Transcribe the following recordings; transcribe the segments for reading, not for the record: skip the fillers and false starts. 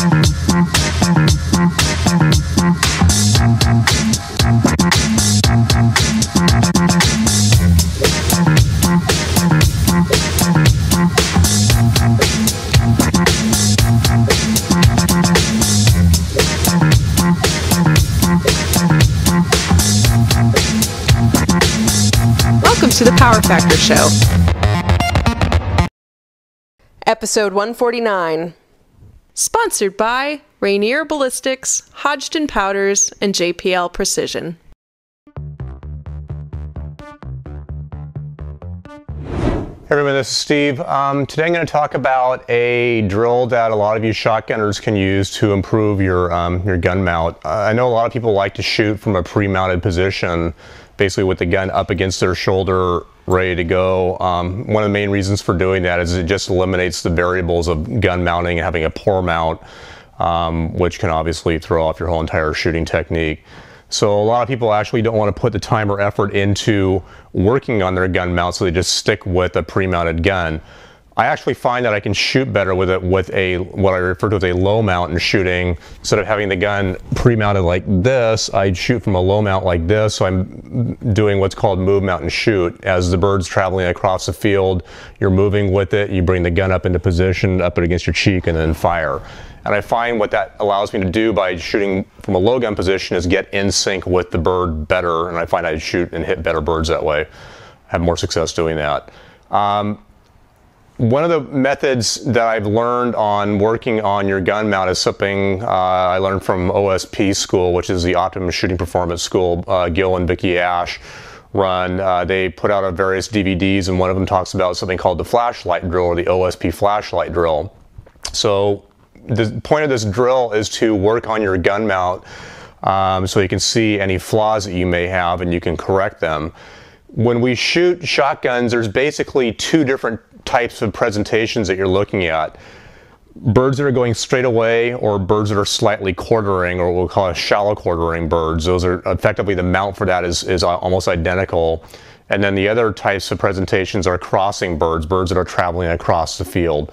Welcome to the Power Factor Show. Episode 149. Sponsored by Rainier Ballistics, Hodgdon Powders, and JPL Precision. Hey everyone, this is Steve. Today I'm going to talk about a drill that a lot of you shotgunners can use to improve your gun mount. I know a lot of people like to shoot from a pre-mounted position, basically with the gun up against their shoulder, ready to go. One of the main reasons for doing that is it just eliminates the variables of gun mounting and having a poor mount, which can obviously throw off your whole entire shooting technique. So a lot of people actually don't want to put the time or effort into working on their gun mount, so they just stick with a pre-mounted gun. I actually find that I can shoot better with it with a what I refer to as a low mount in shooting. Instead of having the gun pre-mounted like this, I shoot from a low mount like this. So I'm doing what's called move, mount, and shoot. As the bird's traveling across the field, you're moving with it. You bring the gun up into position, up it against your cheek, and then fire. And I find what that allows me to do by shooting from a low gun position is get in sync with the bird better. And I find I shoot and hit better birds that way. I have more success doing that. One of the methods that I've learned on working on your gun mount is something I learned from OSP school, which is the Optimum Shooting Performance School. Gil and Vicki Ash run. They put out various DVDs, and one of them talks about something called the flashlight drill, or the OSP flashlight drill. So the point of this drill is to work on your gun mount so you can see any flaws that you may have and you can correct them. When we shoot shotguns, there's basically two different types of presentations that you're looking at. Birds that are going straight away, or birds that are slightly quartering, or what we'll call shallow quartering birds. Those are effectively, the mount for that is almost identical. And then the other types of presentations are crossing birds, birds that are traveling across the field.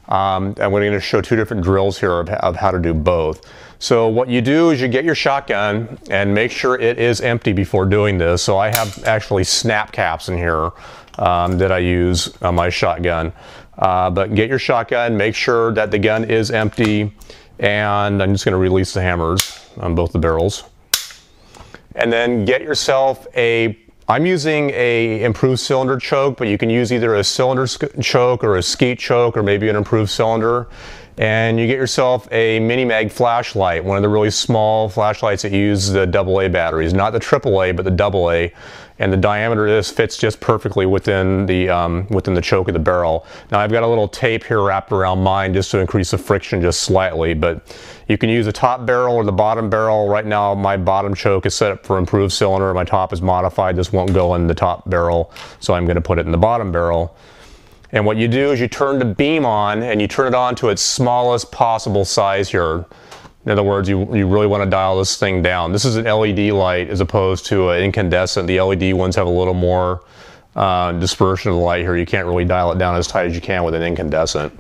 And we're going to show two different drills here of how to do both. So what you do is you get your shotgun and make sure it is empty before doing this. So I have actually snap caps in here that I use on my shotgun. But get your shotgun, make sure that the gun is empty, and I'm just going to release the hammers on both the barrels. And then get yourself I'm using a improved cylinder choke, but you can use either a cylinder choke or a skeet choke, or maybe an improved cylinder. And you get yourself a mini mag flashlight, one of the really small flashlights that use the AA batteries, not the AAA, but the AA. And the diameter of this fits just perfectly within the choke of the barrel. Now I've got a little tape here wrapped around mine just to increase the friction just slightly, but you can use the top barrel or the bottom barrel. Right now my bottom choke is set up for improved cylinder. My top is modified. This won't go in the top barrel, so I'm going to put it in the bottom barrel. And what you do is you turn the beam on, and you turn it on to its smallest possible size here. In other words, you really want to dial this thing down. This is an LED light as opposed to an incandescent. The LED ones have a little more dispersion of the light here. You can't really dial it down as tight as you can with an incandescent.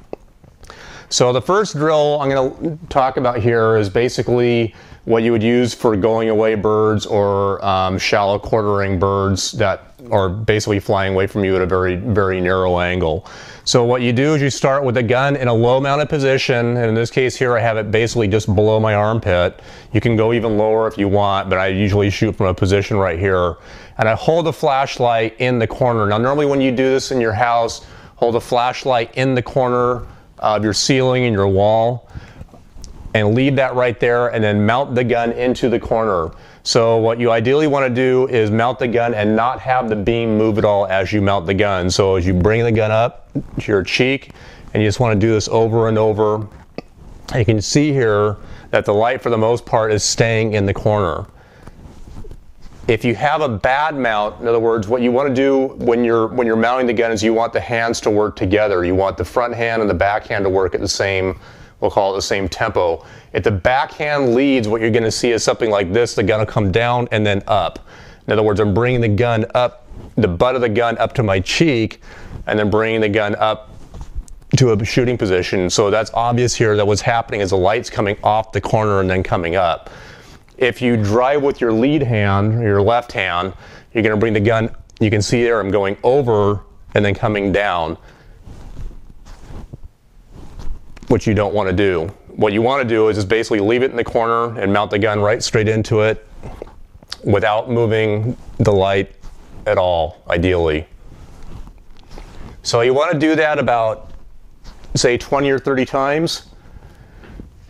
So the first drill I'm going to talk about here is basically what you would use for going away birds, or shallow quartering birds that are basically flying away from you at a very, very narrow angle. So what you do is you start with the gun in a low mounted position, and in this case here I have it basically just below my armpit. You can go even lower if you want, but I usually shoot from a position right here. And I hold the flashlight in the corner. Now normally when you do this in your house, hold the flashlight in the corner of your ceiling and your wall, and leave that right there, and then mount the gun into the corner. So what you ideally want to do is mount the gun and not have the beam move at all as you mount the gun. So as you bring the gun up to your cheek, and you just want to do this over and over, you can see here that the light for the most part is staying in the corner. If you have a bad mount, in other words, what you want to do when you're mounting the gun is you want the hands to work together. You want the front hand and the back hand to work at the same, we'll call it the same tempo. If the backhand leads, what you're going to see is something like this. The gun will come down and then up. In other words, I'm bringing the gun up, the butt of the gun up to my cheek, and then bringing the gun up to a shooting position. So that's obvious here that what's happening is the light's coming off the corner and then coming up. If you drive with your lead hand, your left hand, you're going to bring the gun, you can see there I'm going over and then coming down, which you don't want to do. What you want to do is just basically leave it in the corner and mount the gun right straight into it without moving the light at all, ideally. So you want to do that about, say, 20 or 30 times.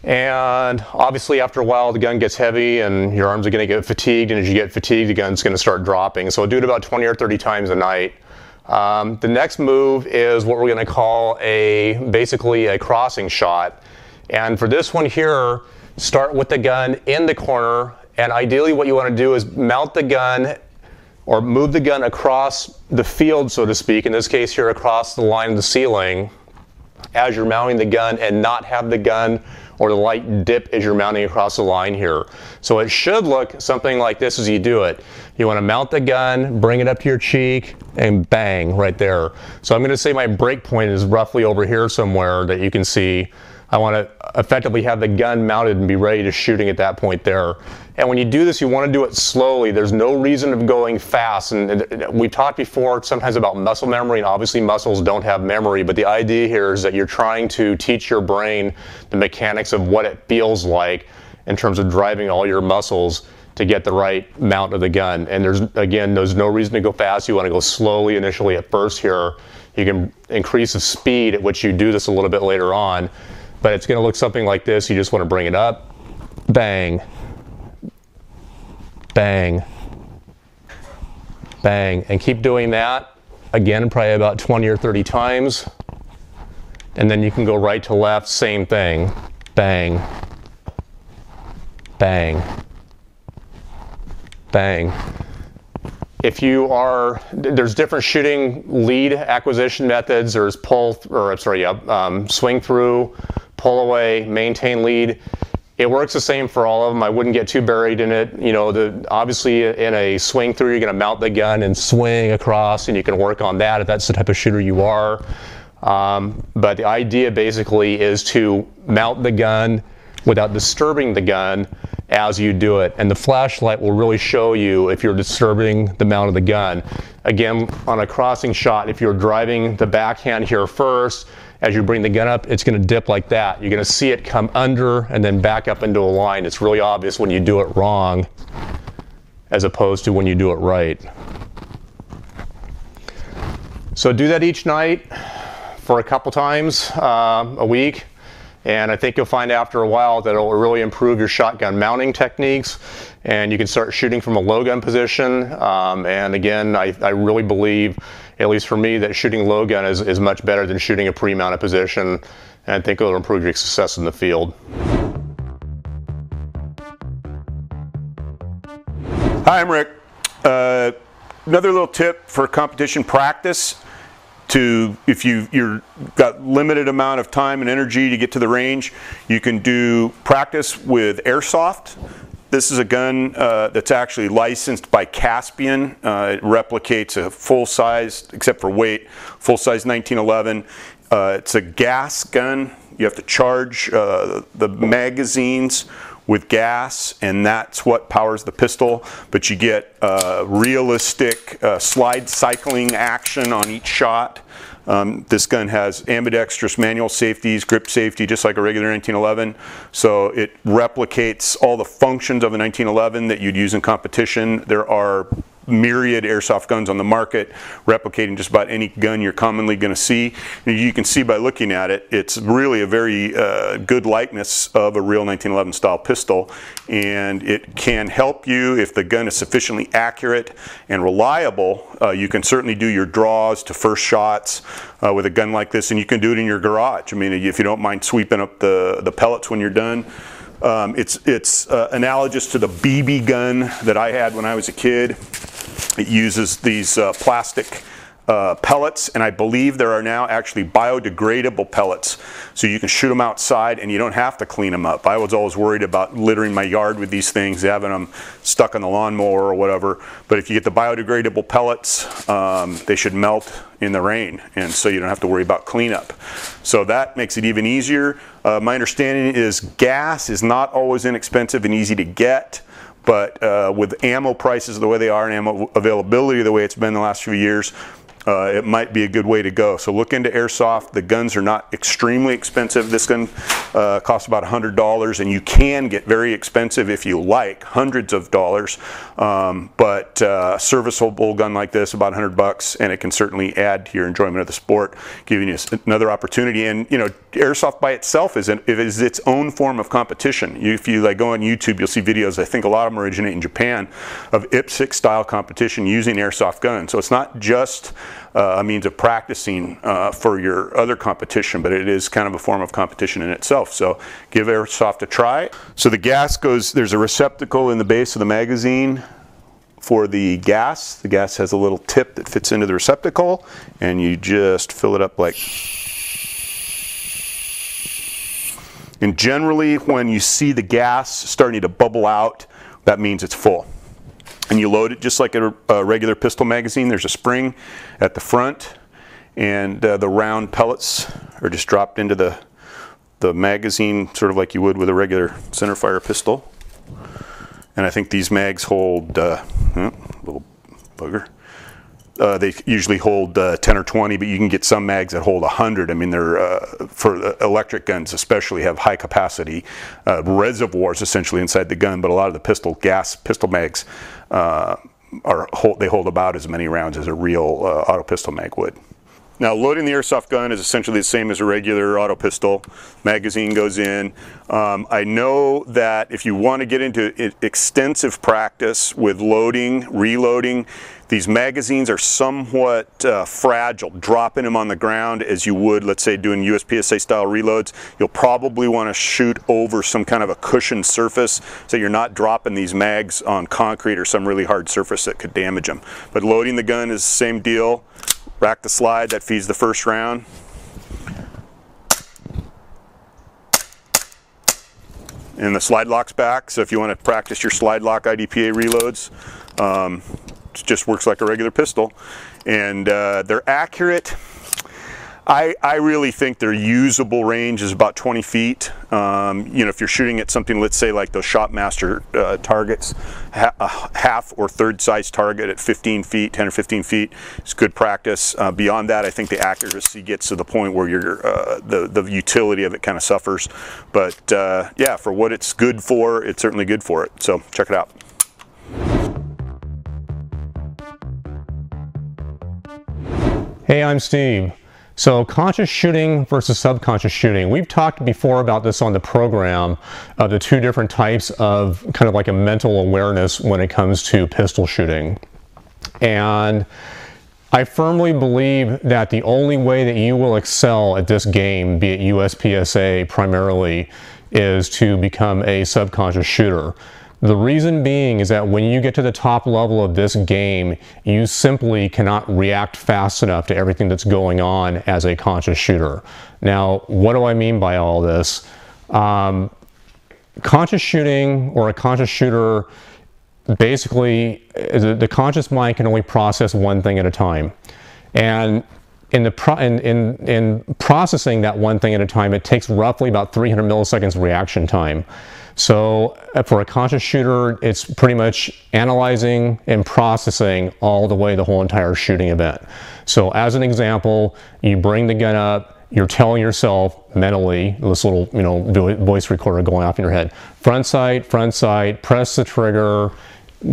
And obviously after a while the gun gets heavy and your arms are going to get fatigued, and as you get fatigued the gun's going to start dropping. So do it about 20 or 30 times a night. The next move is what we're going to call basically a crossing shot. And for this one here, start with the gun in the corner, and ideally what you want to do is mount the gun or move the gun across the field, so to speak, in this case here across the line of the ceiling as you're mounting the gun, and not have the gun or the light dip as you're mounting across the line here. So it should look something like this as you do it. You want to mount the gun, bring it up to your cheek, and bang, right there. So I'm going to say my break point is roughly over here somewhere that you can see. I want to effectively have the gun mounted and be ready to shooting at that point there. And when you do this, you want to do it slowly. There's no reason of going fast. And we talked before sometimes about muscle memory, and obviously muscles don't have memory, but the idea here is that you're trying to teach your brain the mechanics of what it feels like in terms of driving all your muscles to get the right mount of the gun. And there's no reason to go fast. You want to go slowly initially at first here. You can increase the speed at which you do this a little bit later on. But it's going to look something like this. You just want to bring it up, bang, bang, bang, and keep doing that again probably about 20 or 30 times. And then you can go right to left, same thing, bang, bang, bang. If you are, there's different shooting lead acquisition methods. There's swing through, pull away, maintain lead. It works the same for all of them. I wouldn't get too buried in it. You know, obviously in a swing through, you're going to mount the gun and swing across, and you can work on that if that's the type of shooter you are. But the idea basically is to mount the gun without disturbing the gun as you do it. And the flashlight will really show you if you're disturbing the mount of the gun. Again, on a crossing shot, if you're driving the backhand here first, as you bring the gun up, it's going to dip like that. You're going to see it come under and then back up into a line. It's really obvious when you do it wrong as opposed to when you do it right. So do that each night for a couple times a week. And I think you'll find after a while that it'll really improve your shotgun mounting techniques, and you can start shooting from a low gun position. And again, I really believe, at least for me, that shooting low gun is much better than shooting a pre-mounted position, and I think it'll improve your success in the field. Hi, I'm Rick. Another little tip for competition practice. If you've got limited amount of time and energy to get to the range, you can do practice with Airsoft. This is a gun that's actually licensed by Caspian. It replicates a full-size, except for weight, full-size 1911. It's a gas gun. You have to charge the magazines with gas, and that's what powers the pistol. But you get realistic slide cycling action on each shot. This gun has ambidextrous manual safeties, grip safety, just like a regular 1911. So it replicates all the functions of a 1911 that you'd use in competition. There are myriad airsoft guns on the market replicating just about any gun you're commonly going to see. And you can see by looking at it, it's really a very good likeness of a real 1911 style pistol, and it can help you if the gun is sufficiently accurate and reliable. You can certainly do your draws to first shots with a gun like this, and you can do it in your garage. I mean, if you don't mind sweeping up the pellets when you're done. It's analogous to the BB gun that I had when I was a kid. It uses these plastic pellets, and I believe there are now actually biodegradable pellets, so you can shoot them outside and you don't have to clean them up. I was always worried about littering my yard with these things, having them stuck on the lawnmower or whatever, but if you get the biodegradable pellets, they should melt in the rain, and so you don't have to worry about cleanup. So that makes it even easier. My understanding is gas is not always inexpensive and easy to get, but with ammo prices the way they are and ammo availability the way it's been the last few years, it might be a good way to go. So look into airsoft. The guns are not extremely expensive. This gun costs about $100, and you can get very expensive if you like, hundreds of dollars. But a serviceable gun like this, about $100, and it can certainly add to your enjoyment of the sport, giving you another opportunity. And you know, airsoft by itself is its own form of competition. If you like go on YouTube, you'll see videos. I think a lot of them originate in Japan of IPSC style competition using airsoft guns. So it's not just a means of practicing for your other competition, but it is kind of a form of competition in itself. So give airsoft a try. So the gas goes, there's a receptacle in the base of the magazine for the gas. The gas has a little tip that fits into the receptacle, and you just fill it up like. And generally when you see the gas starting to bubble out, that means it's full. And you load it just like a regular pistol magazine. There's a spring at the front, and the round pellets are just dropped into the magazine, sort of like you would with a regular centerfire pistol. And I think these mags hold, little bugger. They usually hold 10 or 20, but you can get some mags that hold 100. I mean, they're for electric guns especially have high capacity reservoirs essentially inside the gun. But a lot of the pistol mags they hold about as many rounds as a real auto pistol mag would. Now, loading the airsoft gun is essentially the same as a regular auto pistol. Magazine goes in. I know that if you want to get into extensive practice with loading, reloading, these magazines are somewhat fragile. Dropping them on the ground as you would, let's say, doing USPSA style reloads, you'll probably want to shoot over some kind of a cushioned surface so you're not dropping these mags on concrete or some really hard surface that could damage them. But loading the gun is the same deal. Rack the slide, that feeds the first round. And the slide lock's back, so if you want to practice your slide lock IDPA reloads, it just works like a regular pistol. And they're accurate. I really think their usable range is about 20 feet. You know, if you're shooting at something, let's say like those Shopmaster targets, a half or third size target at 15 feet, 10 or 15 feet, it's good practice. Beyond that, I think the accuracy gets to the point where you're, the utility of it kind of suffers. But yeah, for what it's good for, it's certainly good for it. So check it out. Hey, I'm Steve. So conscious shooting versus subconscious shooting. We've talked before about this on the program, the two different types of kind of like a mental awareness when it comes to pistol shooting. And I firmly believe that the only way that you will excel at this game, be it USPSA primarily, is to become a subconscious shooter. The reason being is that when you get to the top level of this game, you simply cannot react fast enough to everything that's going on as a conscious shooter. Now, what do I mean by all this? Conscious shooting, or a conscious shooter, basically, the conscious mind can only process one thing at a time. And in processing that one thing at a time, it takes roughly about 300 milliseconds reaction time. So for a conscious shooter, it's pretty much analyzing and processing all the way the whole entire shooting event. So as an example, you bring the gun up, you're telling yourself mentally, this little voice recorder going off in your head, front sight, press the trigger,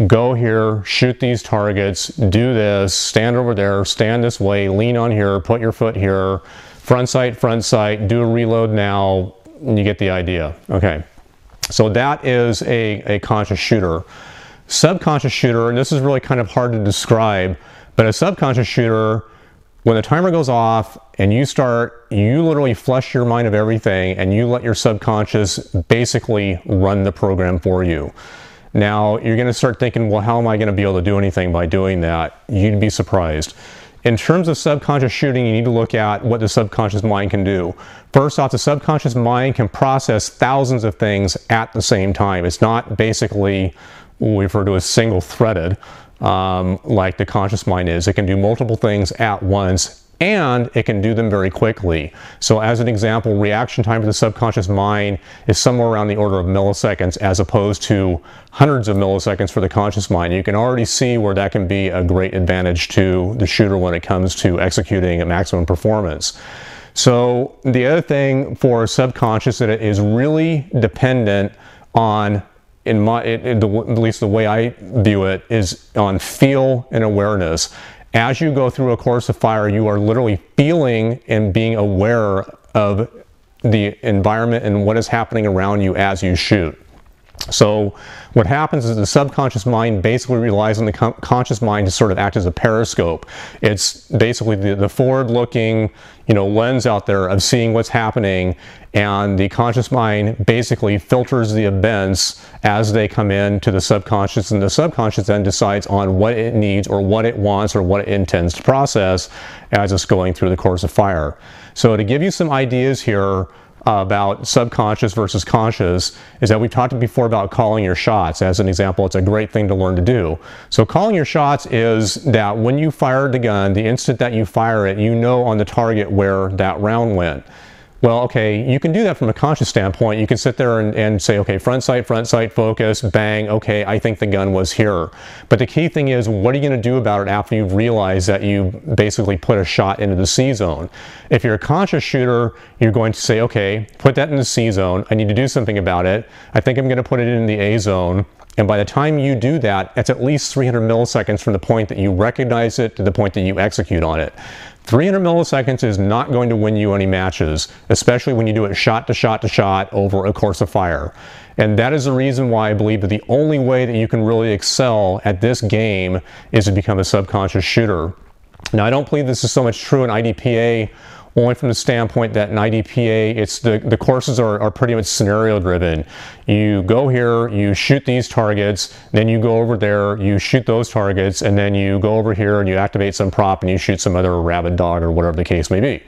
go here, shoot these targets, do this, stand over there, stand this way, lean on here, put your foot here, front sight, do a reload now, and you get the idea. Okay. So that is a conscious shooter. Subconscious shooter, and this is really kind of hard to describe, but a subconscious shooter, when the timer goes off and you literally flush your mind of everything and you let your subconscious basically run the program for you. Now, you're going to start thinking, well, how am I going to be able to do anything by doing that? You'd be surprised. in terms of subconscious shooting, you need to look at what the subconscious mind can do. First off, the subconscious mind can process thousands of things at the same time. It's not basically what we refer to as single-threaded like the conscious mind is. It can do multiple things at once, and it can do them very quickly. So as an example, reaction time for the subconscious mind is somewhere around the order of milliseconds as opposed to hundreds of milliseconds for the conscious mind. You can already see where that can be a great advantage to the shooter when it comes to executing at maximum performance. So the other thing for subconscious that it is really dependent on, at least the way I view it, is on feel and awareness. As you go through a course of fire, you are literally feeling and being aware of the environment and what is happening around you as you shoot. So what happens is the subconscious mind basically relies on the conscious mind to sort of act as a periscope. It's basically the forward-looking, lens out there of seeing what's happening, and the conscious mind basically filters the events as they come in to the subconscious, and the subconscious then decides on what it needs or what it wants or what it intends to process as it's going through the course of fire. So to give you some ideas here about subconscious versus conscious is that we've talked before about calling your shots. As an example, it's a great thing to learn to do. So calling your shots is that when you fire the gun, the instant that you fire it, you know on the target where that round went. Well, okay, you can do that from a conscious standpoint. You can sit there and say, okay, front sight, focus, bang, okay, I think the gun was here. But the key thing is, what are you going to do about it after you've realized that you basically put a shot into the C zone? If you're a conscious shooter, you're going to say, okay, put that in the C zone. I need to do something about it. I think I'm going to put it in the A zone. And by the time you do that, it's at least 300 milliseconds from the point that you recognize it to the point that you execute on it. 300 milliseconds is not going to win you any matches, especially when you do it shot to shot to shot over a course of fire. And that is the reason why I believe that the only way that you can really excel at this game is to become a subconscious shooter. Now, I don't believe this is so much true in IDPA, only from the standpoint that in IDPA, it's the courses are pretty much scenario driven. You go here, you shoot these targets, then you go over there, you shoot those targets, and then you go over here and you activate some prop and you shoot some other rabid dog or whatever the case may be.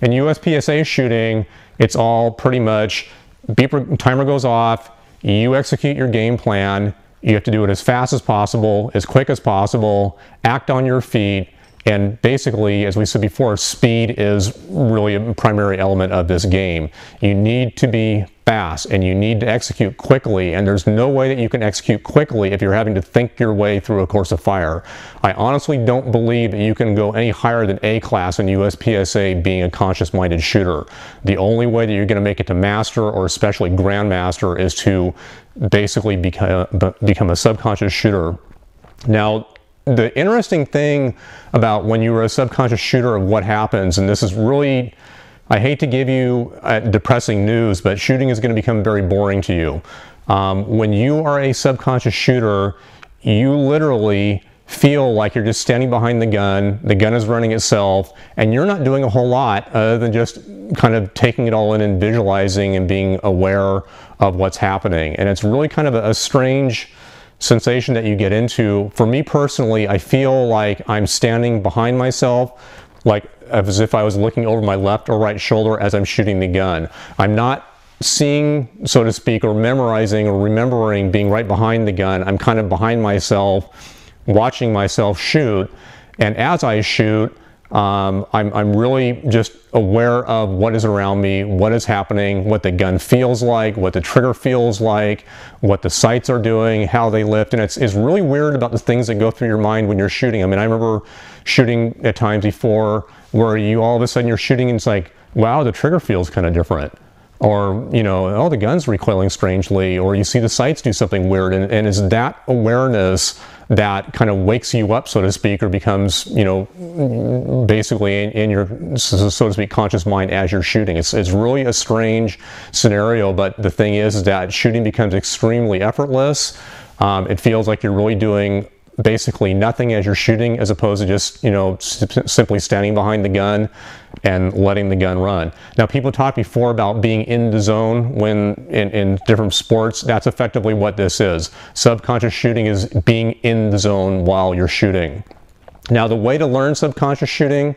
In USPSA shooting, it's all pretty much beeper timer goes off, you execute your game plan, you have to do it as fast as possible, as quick as possible, act on your feet. And basically, as we said before, speed is really a primary element of this game. You need to be fast and you need to execute quickly, and there's no way that you can execute quickly if you're having to think your way through a course of fire. I honestly don't believe that you can go any higher than A class in USPSA being a conscious-minded shooter. The only way that you're going to make it to master or especially grandmaster is to basically become a subconscious shooter. Now, the interesting thing about when you were a subconscious shooter of what happens, and this is really, I hate to give you depressing news, but shooting is going to become very boring to you. When you are a subconscious shooter, you literally feel like you're just standing behind the gun is running itself, and you're not doing a whole lot other than just kind of taking it all in and visualizing and being aware of what's happening. And it's really kind of a strange sensation that you get into. For me personally, I feel like I'm standing behind myself, like as if I was looking over my left or right shoulder as I'm shooting the gun. I'm not seeing, so to speak, or memorizing or remembering being right behind the gun. I'm kind of behind myself, watching myself shoot, and as I shoot, I'm really just aware of what is around me, what is happening, what the gun feels like, what the trigger feels like, what the sights are doing, how they lift. And it's really weird about the things that go through your mind when you're shooting. I mean, I remember shooting at times before where you all of a sudden you're shooting and it's like, wow, the trigger feels kind of different. Or, oh, the gun's recoiling strangely, or you see the sights do something weird, and it's that awareness that kind of wakes you up, so to speak, or becomes, basically in your, so to speak, conscious mind as you're shooting. It's really a strange scenario, but the thing is that shooting becomes extremely effortless. It feels like you're really doing basically nothing as you're shooting, as opposed to just simply standing behind the gun and letting the gun run. Now, people talked before about being in the zone when in different sports. That's effectively what this is. Subconscious shooting is being in the zone while you're shooting. Now, the way to learn subconscious shooting,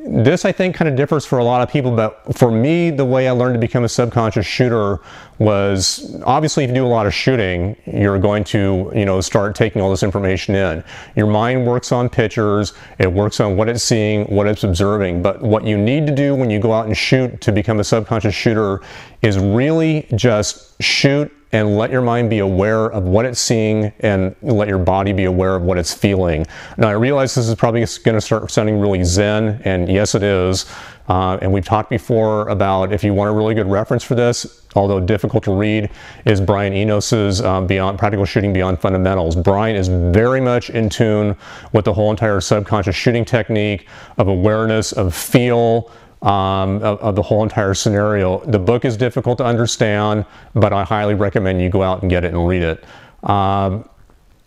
this I think kind of differs for a lot of people, but for me, the way I learned to become a subconscious shooter was, obviously if you do a lot of shooting, you're going to, start taking all this information in. Your mind works on pictures, it works on what it's seeing, what it's observing, but what you need to do when you go out and shoot to become a subconscious shooter is really just shoot and let your mind be aware of what it's seeing and let your body be aware of what it's feeling. Now, I realize this is probably going to start sounding really zen, and yes, it is. And we've talked before about, if you want a really good reference for this, although difficult to read, is Brian Enos's Practical Shooting Beyond Fundamentals. Brian is very much in tune with the whole entire subconscious shooting technique of awareness, of feel, of the whole entire scenario. The book is difficult to understand, but I highly recommend you go out and get it and read it.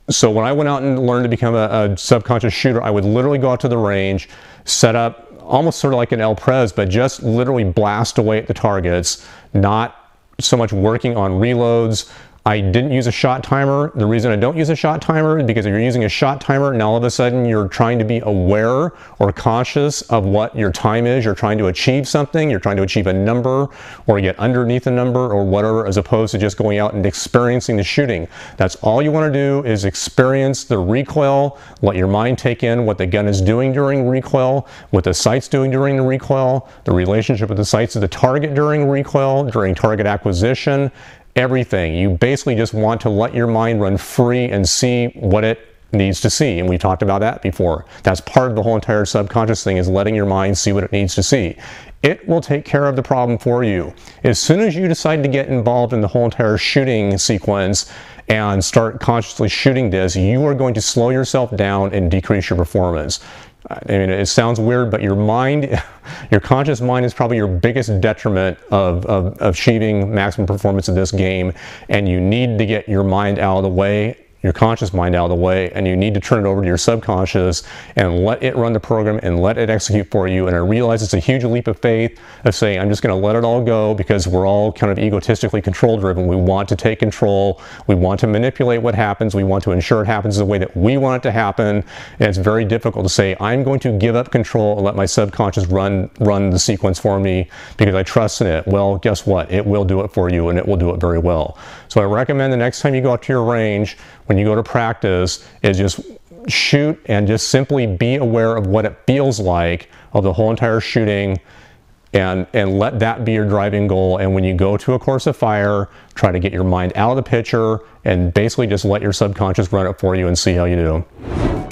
So when I went out and learned to become a subconscious shooter, I would literally go out to the range, set up almost sort of like an El Prez, but just literally blast away at the targets, not so much working on reloads. I didn't use a shot timer. The reason I don't use a shot timer is because if you're using a shot timer and all of a sudden you're trying to be aware or conscious of what your time is, you're trying to achieve something, you're trying to achieve a number or get underneath a number or whatever, as opposed to just going out and experiencing the shooting. That's all you want to do, is experience the recoil, let your mind take in what the gun is doing during recoil, what the sight's doing during the recoil, the relationship with the sights of the target during recoil, during target acquisition, everything. You basically just want to let your mind run free and see what it needs to see, and we talked about that before. That's part of the whole entire subconscious thing, is letting your mind see what it needs to see. It will take care of the problem for you. As soon as you decide to get involved in the whole entire shooting sequence and start consciously shooting this, you are going to slow yourself down and decrease your performance. I mean, it sounds weird, but your mind, your conscious mind, is probably your biggest detriment of achieving maximum performance in this game, and you need to get your mind out of the way, your conscious mind out of the way, and you need to turn it over to your subconscious and let it run the program and let it execute for you. And I realize it's a huge leap of faith of saying, I'm just going to let it all go, because we're all kind of egotistically control driven. We want to take control. We want to manipulate what happens. We want to ensure it happens the way that we want it to happen. And it's very difficult to say, I'm going to give up control and let my subconscious run the sequence for me because I trust in it. Well, guess what? It will do it for you, and it will do it very well. So I recommend the next time you go out to your range, when you go to practice, is just shoot and just simply be aware of what it feels like of the whole entire shooting, and let that be your driving goal. And when you go to a course of fire, try to get your mind out of the picture and basically just let your subconscious run it for you and see how you do.